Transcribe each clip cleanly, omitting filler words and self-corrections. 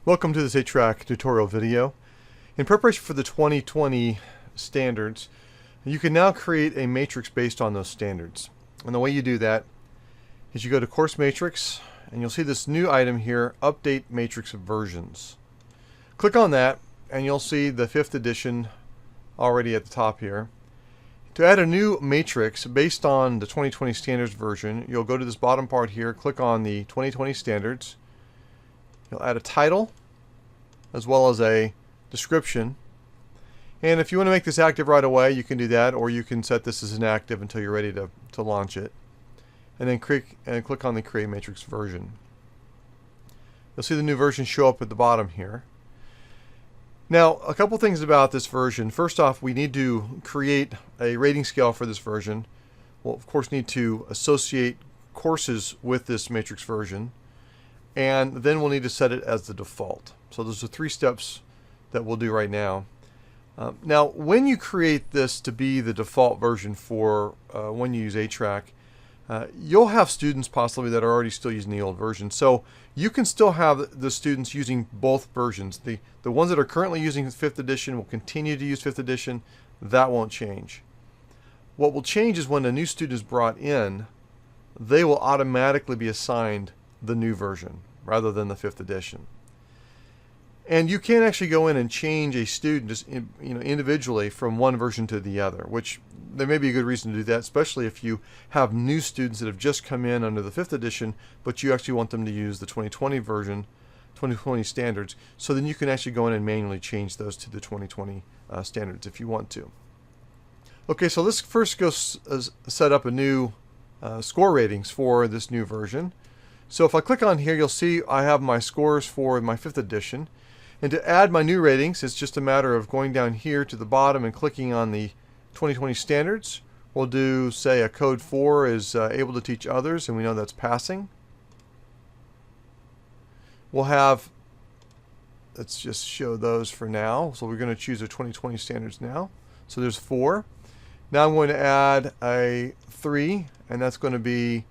Welcome to this ATrack tutorial video. In preparation for the 2020 standards, you can now create a matrix based on those standards. And the way you do that is you go to Course Matrix and you'll see this new item here, Update Matrix Versions. Click on that and you'll see the 5th edition already at the top here. To add a new matrix based on the 2020 standards version, you'll go to this bottom part here, click on the 2020 standards. You'll add a title as well as a description. And if you want to make this active right away, you can do that, or you can set this as inactive until you're ready to launch it. And then click on the Create Matrix version. You'll see the new version show up at the bottom here. Now, a couple things about this version. First off, we need to create a rating scale for this version. We'll of course need to associate courses with this matrix version, and then we'll need to set it as the default. So those are 3 steps that we'll do right now. Now, when you create this to be the default version for when you use ATrack, you'll have students possibly that are already still using the old version. So you can still have the students using both versions. The ones that are currently using 5th edition will continue to use 5th edition. That won't change. What will change is when a new student is brought in, they will automatically be assigned the new version rather than the 5th edition. And you can actually go in and change a student just individually from one version to the other, which there may be a good reason to do that, especially if you have new students that have just come in under the 5th edition, but you actually want them to use the 2020 version, 2020 standards. So then you can actually go in and manually change those to the 2020 standards if you want to. Okay, so let's first go set up a new score ratings for this new version. So if I click on here, you'll see I have my scores for my 5th edition. And to add my new ratings, it's just a matter of going down here to the bottom and clicking on the 2020 standards. We'll do, say, a code 4 is able to teach others, and we know that's passing. We'll have, let's just show those for now. So we're going to choose the 2020 standards now. So there's 4. Now I'm going to add a 3, and that's going to be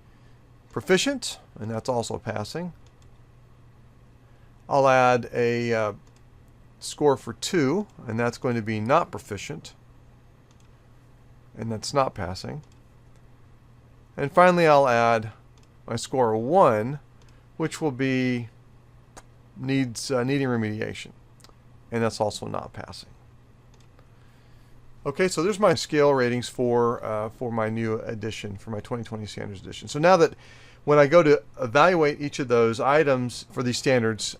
proficient, and that's also passing. I'll add a score for 2, and that's going to be not proficient, and that's not passing. And finally I'll add my score 1, which will be needing remediation, and that's also not passing. Okay, so there's my scale ratings for my new edition, for my 2020 standards edition. So now that when I go to evaluate each of those items for these standards,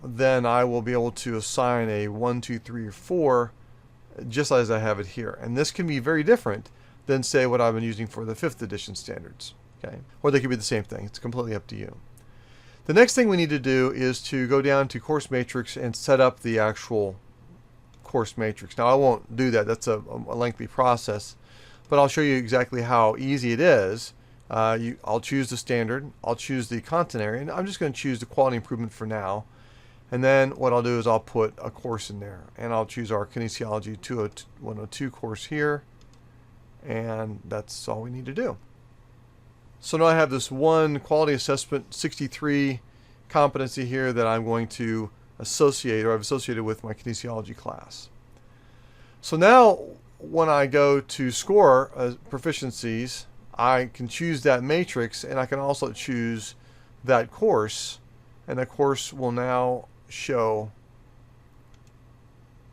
then I will be able to assign a 1, 2, 3, or 4 just as I have it here. And this can be very different than, say, what I've been using for the 5th edition standards. Okay? Or they could be the same thing. It's completely up to you. The next thing we need to do is to go down to Course Matrix and set up the actual course matrix. Now I won't do that. That's a lengthy process, but I'll show you exactly how easy it is. I'll choose the standard, I'll choose the content area, and I'm just going to choose the quality improvement for now. And then what I'll do is I'll put a course in there, and I'll choose our Kinesiology 102 course here, and that's all we need to do. So now I have this one quality assessment 63 competency here that I'm going to associate, or I've associated with my kinesiology class. So now when I go to score proficiencies, I can choose that matrix, and I can also choose that course, and the course will now show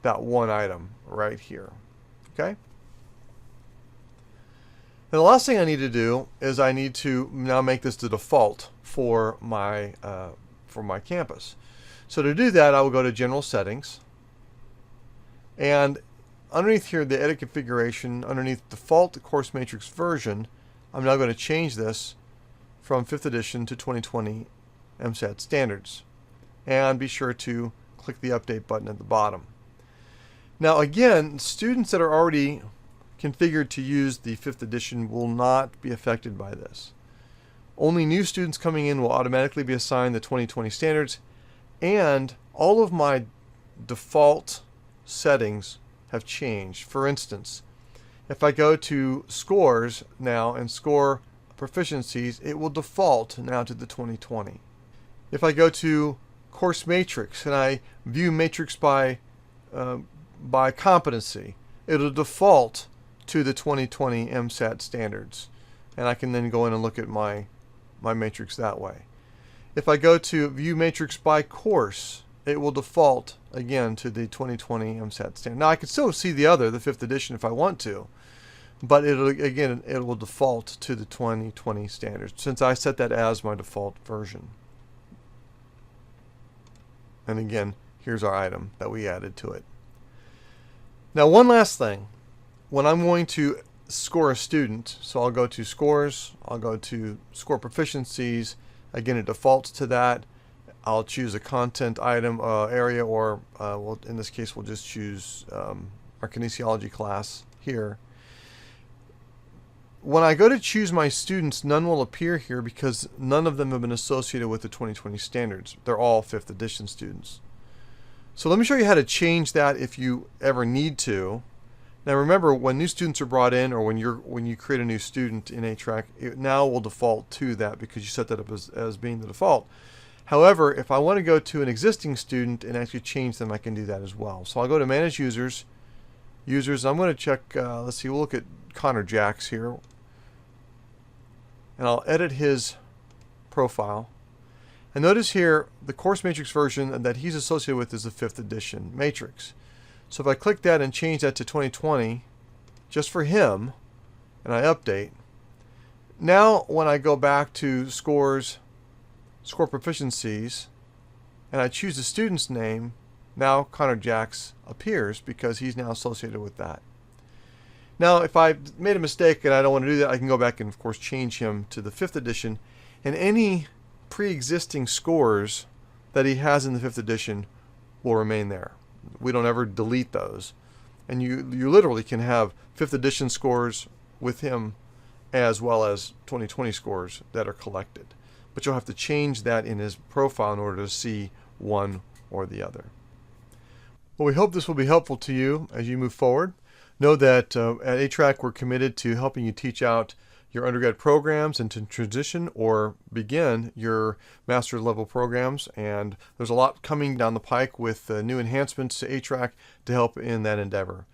that one item right here. Okay? Now the last thing I need to do is I need to now make this the default for my campus. So to do that, I will go to General Settings, and underneath here, the Edit Configuration, underneath Default Course Matrix Version, I'm now going to change this from 5th edition to 2020 MSAT Standards. And be sure to click the Update button at the bottom. Now again, students that are already configured to use the 5th edition will not be affected by this. Only new students coming in will automatically be assigned the 2020 standards, and all of my default settings have changed. For instance, if I go to scores now and score proficiencies, it will default now to the 2020. If I go to course matrix and I view matrix by competency, it'll default to the 2020 MSAT standards, and I can then go in and look at my matrix that way. If I go to view matrix by course, it will default again to the 2020 MSAT standard. Now I can still see the 5th edition if I want to, but it will default to the 2020 standards since I set that as my default version. And again, here's our item that we added to it. Now one last thing, when I'm going to score a student, so I'll go to scores, I'll go to score proficiencies, again it defaults to that. I'll choose a content item area, or well, in this case we'll just choose our kinesiology class here. When I go to choose my students, none will appear here because none of them have been associated with the 2020 standards. They're all 5th edition students. So let me show you how to change that if you ever need to. Now remember, when new students are brought in, or when you create a new student in ATrack, it now will default to that because you set that up as being the default. However, if I want to go to an existing student and actually change them, I can do that as well. So I'll go to Manage Users. I'm going to check, let's see, we'll look at Connor Jacks here. And I'll edit his profile. And notice here, the course matrix version that he's associated with is the 5th edition matrix. So if I click that and change that to 2020, just for him, and I update, now when I go back to scores, score proficiencies, and I choose the student's name, now Connor Jacks appears because he's now associated with that. Now if I made a mistake and I don't want to do that, I can go back and of course change him to the 5th edition, and any pre-existing scores that he has in the 5th edition will remain there. We don't ever delete those, and you literally can have 5th edition scores with him as well as 2020 scores that are collected, but you'll have to change that in his profile in order to see one or the other. Well, we hope this will be helpful to you as you move forward. Know that at ATrack we're committed to helping you teach out your undergrad programs and to transition or begin your master's level programs, and there's a lot coming down the pike with new enhancements to ATrack to help in that endeavor.